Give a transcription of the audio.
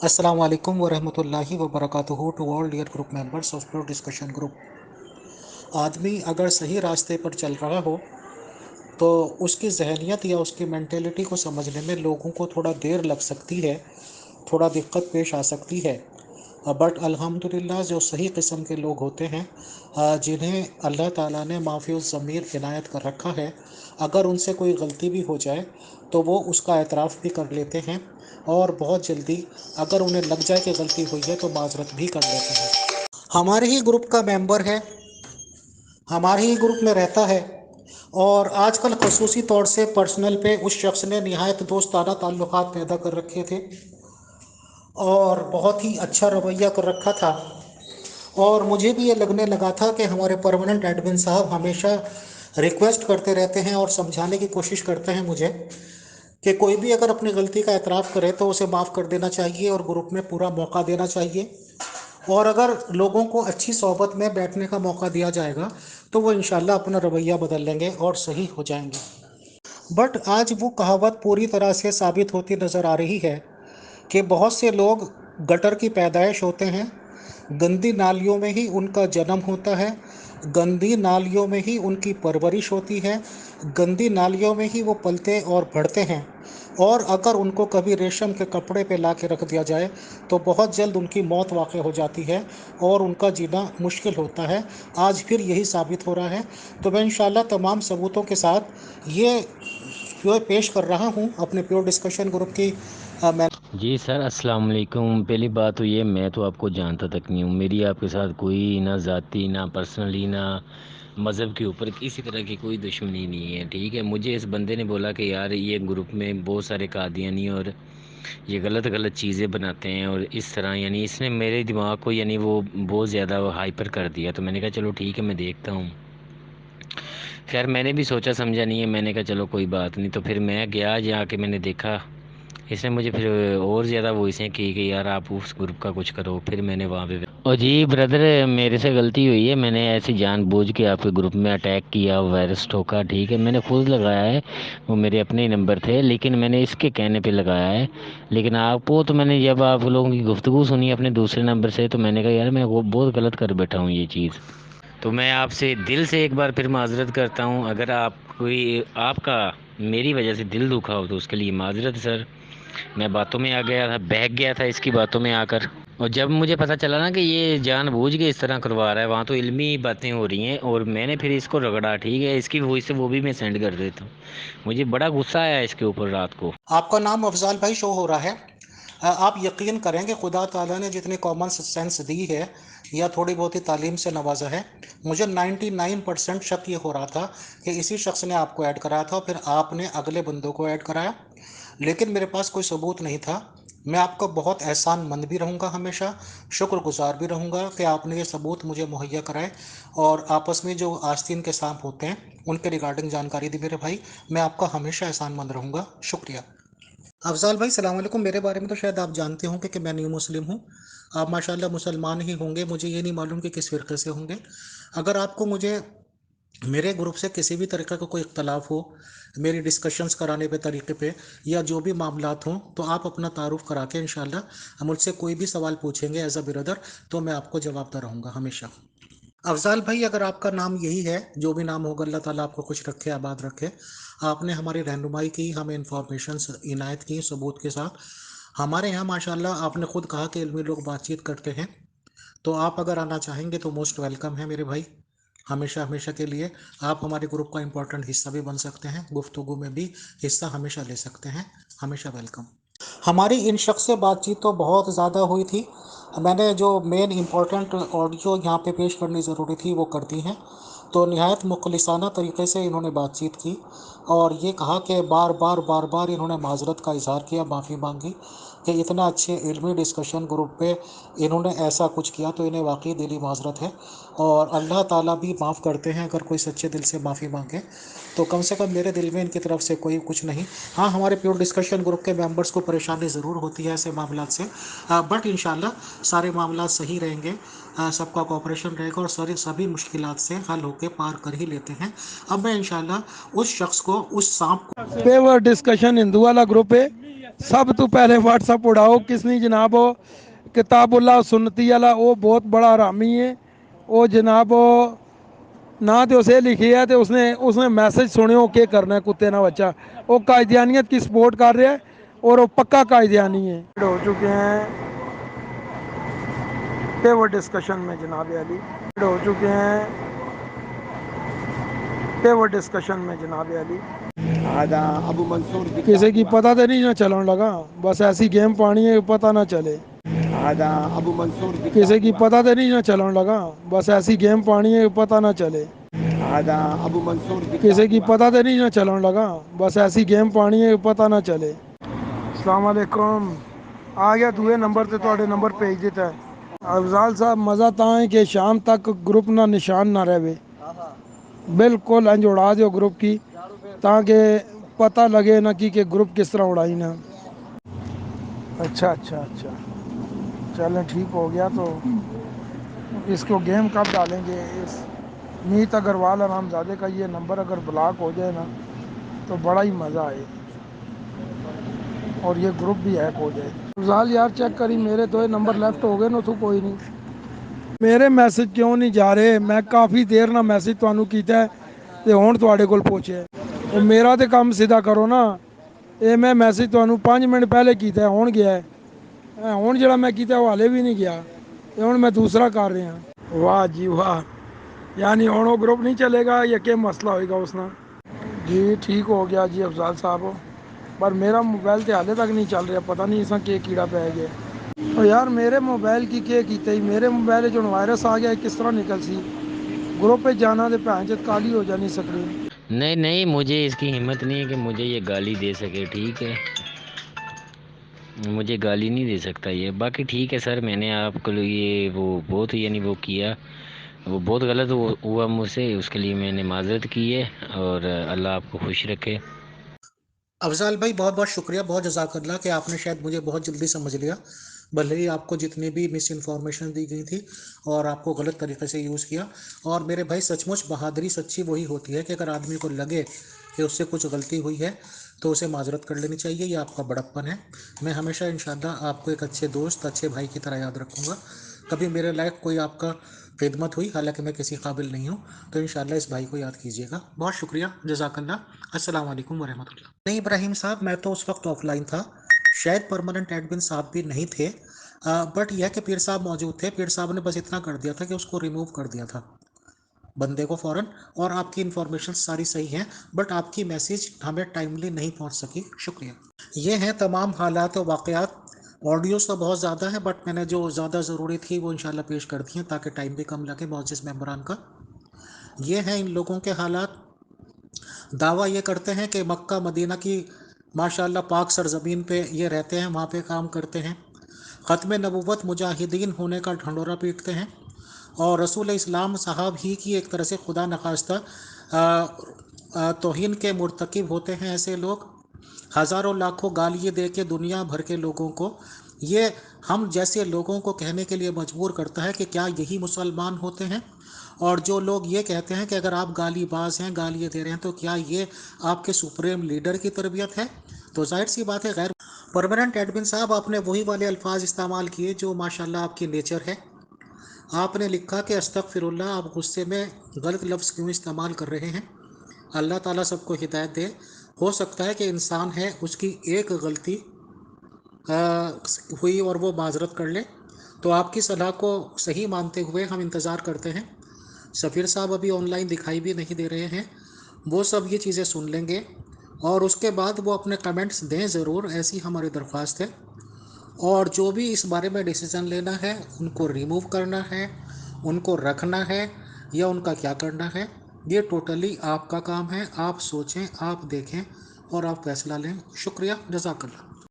अस्सलाम वालेकुम वरहमतुल्लाहि वबरकातुहू to all dear group members of pure discussion group. आदमी अगर सही रास्ते पर चल रहा हो तो उसकी जहनियत या उसकी मेंटेलिटी को समझने में लोगों को थोड़ा देर लग सकती है, थोड़ा दिक्कत पेश आ सकती है। बट अल्हम्दुलिल्लाह जो सही किस्म के लोग होते हैं, जिन्हें अल्लाह ताला ने माफ़ी ज़मीर इनायत कर रखा है, अगर उनसे कोई गलती भी हो जाए तो वो उसका एतराफ़ भी कर लेते हैं और बहुत जल्दी अगर उन्हें लग जाए कि गलती हुई है तो माजरत भी कर लेते हैं। हमारे ही ग्रुप का मेंबर है, हमारे ही ग्रुप में रहता है और आजकल खसूसी तौर से पर्सनल पे उस शख्स ने निहायत दोस्ताना ताल्लुकात पैदा कर रखे थे और बहुत ही अच्छा रवैया कर रखा था। और मुझे भी ये लगने लगा था कि हमारे परमानेंट एडमिन साहब हमेशा रिक्वेस्ट करते रहते हैं और समझाने की कोशिश करते हैं मुझे कि कोई भी अगर अपनी गलती का एतराफ़ करे तो उसे माफ़ कर देना चाहिए और ग्रुप में पूरा मौका देना चाहिए। और अगर लोगों को अच्छी सोहबत में बैठने का मौका दिया जाएगा तो वो इंशाल्लाह अपना रवैया बदल लेंगे और सही हो जाएंगे। बट आज वो कहावत पूरी तरह से साबित होती नज़र आ रही है कि बहुत से लोग गटर की पैदाइश होते हैं, गंदी नालियों में ही उनका जन्म होता है, गंदी नालियों में ही उनकी परवरिश होती है, गंदी नालियों में ही वो पलते और बढ़ते हैं। और अगर उनको कभी रेशम के कपड़े पे ला के रख दिया जाए तो बहुत जल्द उनकी मौत वाक़ हो जाती है और उनका जीना मुश्किल होता है। आज फिर यही साबित हो रहा है। तो मैं इंशाल्लाह तमाम सबूतों के साथ ये पेश कर रहा हूँ अपने प्योर डिस्कशन ग्रुप की मैं। जी सर, अस्सलाम वालेकुम। पहली बात तो ये, मैं तो आपको जानता तक नहीं हूँ। मेरी आपके साथ कोई ना ज़ाती, ना पर्सनली, ना मज़हब के ऊपर किसी तरह की कोई दुश्मनी नहीं है, ठीक है। मुझे इस बंदे ने बोला कि यार ये ग्रुप में बहुत सारे कादियानी और ये गलत गलत चीज़ें बनाते हैं और इस तरह, यानी इसने मेरे दिमाग को यानी वो बहुत ज़्यादा हाइपर कर दिया। तो मैंने कहा चलो ठीक है, मैं देखता हूँ। खैर मैंने भी सोचा समझा नहीं है, मैंने कहा चलो कोई बात नहीं। तो फिर मैं गया, जाके मैंने देखा, इसने मुझे फिर और ज़्यादा वॉइसें की कि यार आप उस ग्रुप का कुछ करो। फिर मैंने वहाँ पे और जी ब्रदर, मेरे से गलती हुई है। मैंने ऐसे जानबूझ के आपके ग्रुप में अटैक किया, वायरस ठोका, ठीक है। मैंने खुद लगाया है, वो मेरे अपने ही नंबर थे, लेकिन मैंने इसके कहने पे लगाया है। लेकिन आपको तो मैंने जब आप लोगों की गुफ्तगू सुनी अपने दूसरे नंबर से, तो मैंने कहा यार मैं वो बहुत गलत कर बैठा हूँ ये चीज़। तो मैं आपसे दिल से एक बार फिर माजरत करता हूँ। अगर आप कोई आपका मेरी वजह से दिल दुखा हो तो उसके लिए माजरत सर। मैं बातों में आ गया था, बहक गया था इसकी बातों में आकर। और जब मुझे पता चला ना कि ये जानबूझ के इस तरह करवा रहा है, वहाँ तो इल्मी बातें हो रही हैं और मैंने फिर इसको रगड़ा, ठीक है। इसकी वॉइस से वो भी मैं सेंड कर देता हूँ। मुझे बड़ा गुस्सा आया इसके ऊपर रात को। आपका नाम अफजाल भाई शो हो रहा है। आप यकीन करें कि खुदा ताला ने जितनी कॉमन सेंस दी है या थोड़ी बहुत ही तालीम से नवाजा है, मुझे 99% शक ये हो रहा था कि इसी शख्स ने आपको ऐड कराया था और फिर आपने अगले बंदों को ऐड कराया। लेकिन मेरे पास कोई सबूत नहीं था। मैं आपका बहुत एहसानमंद भी रहूँगा, हमेशा शुक्रगुजार भी रहूँगा कि आपने ये सबूत मुझे मुहैया कराए और आपस में जो आस्तीन के सांप होते हैं उनके रिगार्डिंग जानकारी दी मेरे भाई। मैं आपका हमेशा एहसानमंद रहूँगा। शुक्रिया। अफजाल भाई सलाम वालेकुम। मेरे बारे में तो शायद आप जानते होंगे कि मैं न्यू मुस्लिम हूँ। आप माशाल्लाह मुसलमान ही होंगे, मुझे ये नहीं मालूम कि किस फ़िरक़े से होंगे। अगर आपको मुझे मेरे ग्रुप से किसी भी तरीके का कोई इख्तलाफ हो, मेरी डिस्कशंस कराने पे तरीके पे या जो भी मामलात हों, तो आप अपना तारुफ करा के इंशाल्लाह मुझसे कोई भी सवाल पूछेंगे एज अ ब्रदर तो मैं आपको जवाब दे रहूँगा हमेशा। अफजाल भाई अगर आपका नाम यही है, जो भी नाम होगा अल्लाह ताला आपको खुश रखे आबाद रखे। आपने हमारी रहनुमाई की, हमें इंफॉर्मेशन इनायत की सबूत के साथ। हमारे यहाँ माशाल्लाह आपने खुद कहा कि इल्मी लोग बातचीत करते हैं, तो आप अगर आना चाहेंगे तो मोस्ट वेलकम है मेरे भाई। हमेशा हमेशा के लिए आप हमारे ग्रुप का इंपॉर्टेंट हिस्सा भी बन सकते हैं, गुफ्तगू में भी हिस्सा हमेशा ले सकते हैं। हमेशा वेलकम। हमारी इन शख्स से बातचीत तो बहुत ज़्यादा हुई थी। मैंने जो मेन इंपॉर्टेंट ऑडियो यहाँ पे पेश करनी ज़रूरी थी वो कर दी हैं। तो निहायत मुखलिसाना तरीके से इन्होंने बातचीत की और ये कहा कि बार बार इन्होंने माजरत का इजहार किया, माफ़ी मांगी कि इतना अच्छे इल्मी डिस्कशन ग्रुप पे इन्होंने ऐसा कुछ किया, तो इन्हें वाकई दिली माजरत है। और अल्लाह ताला भी माफ़ करते हैं अगर कोई सच्चे दिल से माफ़ी मांगे। तो कम से कम मेरे दिल में इनकी तरफ से कोई कुछ नहीं। हाँ, हमारे प्योर डिस्कशन ग्रुप के मेंबर्स को परेशानी ज़रूर होती है ऐसे मामलात से, बट इंशाल्लाह सारे मामलात सही रहेंगे। सबका कोऑपरेशन रहेगा और सारी सभी मुश्किलात से हल होके पार कर ही लेते हैं। अब मैं इंशाल्लाह उस शख्स को, उस सांप को पे वो डिस्कशन हिंदू वाला ग्रुप है, सब तो पहले व्हाट्सअप उड़ाओ किसनी जनाब वो किताबुल्लाह सुन्नती वाला वो बहुत बड़ा हरामी है। वो जनाब वो ना तो उसे लिखी है तो उसने उसने मैसेज सुने हो क्या करना है कुत्ते ना बच्चा। वो कायदियानियत की सपोर्ट कर रहा है और वो पक्का कायदियानी है। हो चुके हैं वो डिस्कशन में जनाब अली हो चुके हैं वो डिस्कशन में जनाब अली आदा अबू मंसूर किसी की पता तो नहीं ना चलन लगा बस ऐसी गेम पानी है पता ना चले। आदा अबू मंसूर किसी की पता तो नहीं ना चलन लगा बस ऐसी गेम पानी है पता ना चले। आदा अबू मंसूर किसी की पता तो नहीं ना चलन लगा बस ऐसी गेम पानी है पता ना चले। अस्सलाम वालेकुम आ गया दूए नंबर से थोड़े नंबर भेज देता है। अफजाल साहब मज़ा ਤਾਂ है कि शाम तक ग्रुप ना निशान ना रहे बिल्कुल इंज उड़ा दो ग्रुप की ताकि पता लगे ना कि ग्रुप किस तरह उड़ाई ना। अच्छा अच्छा अच्छा चलें ठीक हो गया। तो इसको गेम कब डालेंगे इस मीत अग्रवाल आरामजादे का ये नंबर अगर ब्लॉक हो जाए ना तो बड़ा ही मज़ा आए और ये ग्रुप भी हैक हो जाए। अफजाल यार चेक करी मेरे तो ये नंबर लेफ्ट हो गए ना तो कोई नहीं मेरे मैसेज क्यों नहीं जा रहे। मैं काफ़ी देर ना मैसेज ਤੁਹਾਨੂੰ ਕੀਤਾ ਤੇ ਹੁਣ ਤੁਹਾਡੇ ਕੋਲ ਪਹੁੰਚਿਆ ਇਹ ਮੇਰਾ ਤੇ ਕੰਮ ਸਿੱਧਾ ਕਰੋ ਨਾ। ਇਹ ਮੈਂ ਮੈਸੇਜ ਤੁਹਾਨੂੰ 5 ਮਿੰਟ ਪਹਿਲੇ ਕੀਤਾ ਹੁਣ ਗਿਆ ਹੁਣ ਜਿਹੜਾ ਮੈਂ ਕੀਤਾ ਉਹ ਹਾਲੇ ਵੀ ਨਹੀਂ ਗਿਆ ਤੇ ਹੁਣ ਮੈਂ ਦੂਸਰਾ ਕਰ ਰਿਹਾ। ਵਾਹ ਜੀ ਵਾਹ यानी ਹੁਣ ਉਹ ग्रुप नहीं चलेगा या क्या मसला होएगा उसना। जी ठीक हो गया जी अफजाल साहब पर मेरा मोबाइल तो हाले तक नहीं चल रहा पता नहीं इसका क्या कीड़ा पै गया। तो यार मेरे मोबाइल की क्या कीता ही मेरे मोबाइल जो वायरस आ गया किस तरह निकल सी ग्रुप पे जाना तो भैन चत काली हो जानी स्क्रीन। नहीं नहीं, मुझे इसकी हिम्मत नहीं है कि मुझे ये गाली दे सके, ठीक है। मुझे गाली नहीं दे सकता ये। बाकी ठीक है सर, मैंने आपको ये वो बहुत यानी वो किया, वो बहुत गलत हुआ मुझसे, उसके लिए मैंने माजरत की है और अल्लाह आपको खुश रखे। अफजाल भाई बहुत बहुत शुक्रिया, बहुत जज़ाकल्लाह कि आपने शायद मुझे बहुत जल्दी समझ लिया। भले ही आपको जितनी भी मिस इन्फॉर्मेशन दी गई थी और आपको गलत तरीके से यूज़ किया। और मेरे भाई सचमुच बहादुरी सच्ची वही होती है कि अगर आदमी को लगे कि उससे कुछ गलती हुई है तो उसे माजरत कर लेनी चाहिए। ये आपका बड़प्पन है। मैं हमेशा इंशाल्लाह आपको एक अच्छे दोस्त, अच्छे भाई की तरह याद रखूँगा। कभी मेरे लायक कोई आपका खिदमत हुई, हालांकि मैं किसी काबिल नहीं हूँ, तो इंशाल्लाह इस भाई को याद कीजिएगा। बहुत शुक्रिया, जज़ाकल्लाह। अस्सलाम वालेकुम वरहमतुल्लाह। नहीं इब्राहिम साहब, मैं तो उस वक्त ऑफलाइन था, शायद परमानेंट एडमिन साहब भी नहीं थे। बट यह कि पीर साहब मौजूद थे। पीर साहब ने बस इतना कर दिया था कि उसको रिमूव कर दिया था बंदे को फ़ौरन। और आपकी इन्फॉर्मेशन सारी सही है, बट आपकी मैसेज हमें टाइमली नहीं पहुंच सकी। शुक्रिया। ये हैं तमाम हालात और वाक़यात। ऑडियोज़ तो बहुत ज़्यादा है, बट मैंने जो ज़्यादा ज़रूरी थी वो इंशाल्लाह पेश कर दी हैं ताकि टाइम भी कम लगे मोअज़्ज़िज़ मेंबरान का। ये हैं इन लोगों के हालात। दावा ये करते हैं कि मक्का मदीना की माशाल्लाह पाक सरज़मीन पे ये रहते हैं, वहाँ पे काम करते हैं, ख़त्म नबुव्वत मुजाहिदीन होने का ढंढोरा पीटते हैं और रसूल इस्लाम साहब ही की एक तरह से खुदा नखास्ता तौहीन के मुर्तकिब होते हैं ऐसे लोग। हज़ारों लाखों गालियाँ दे के दुनिया भर के लोगों को ये हम जैसे लोगों को कहने के लिए मजबूर करता है कि क्या यही मुसलमान होते हैं। और जो लोग ये कहते हैं कि अगर आप गाली बाज हैं, गालियाँ दे रहे हैं, तो क्या ये आपके सुप्रीम लीडर की तरबियत है। तो जाहिर सी बात है गैर परमानेंट एडमिन साहब, आपने वही वाले अल्फाज इस्तेमाल किए जो माशाल्लाह आपकी नेचर है। आपने लिखा कि अस्तगफिरुल्लाह, आप गुस्से में गलत लफ्ज़ क्यों इस्तेमाल कर रहे हैं। अल्लाह ताला सबको हिदायत दे। हो सकता है कि इंसान है, उसकी एक गलती हुई और वो माजरत कर ले। तो आपकी सलाह को सही मानते हुए हम इंतज़ार करते हैं। सफ़ीर साहब अभी ऑनलाइन दिखाई भी नहीं दे रहे हैं, वो सब ये चीज़ें सुन लेंगे और उसके बाद वो अपने कमेंट्स दें ज़रूर, ऐसी हमारी दरख्वास्त है। और जो भी इस बारे में डिसीज़न लेना है, उनको रिमूव करना है, उनको रखना है या उनका क्या करना है, ये टोटली आपका काम है। आप सोचें, आप देखें और आप फैसला लें। शुक्रिया, जज़ाकल्लाह।